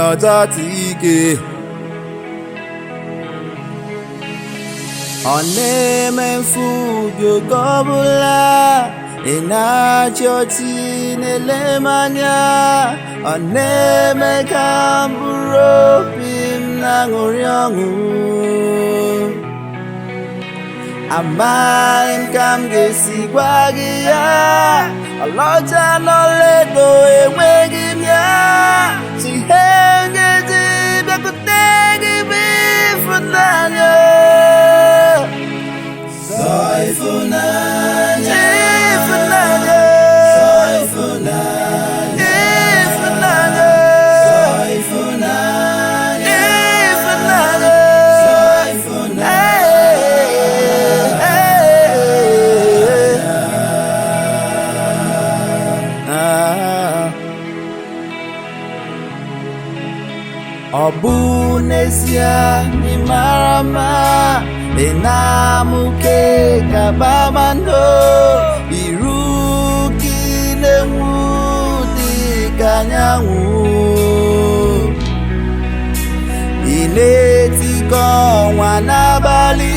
Otatike Oneme mfugo gobula Inachoti nelemanya Oneme kamburo pim nanguryangu Amain kam gesi gwagia Aloja loledo ewegimya Sihenge jibe kutegi bifunanya Soifunanya Ifunanya Soifunanya Ifunanya Soifunanya Ifunanya Obunesia ni marama Enamuke kabamando Iruki nemudi kanyangu Ineti kwa wanabali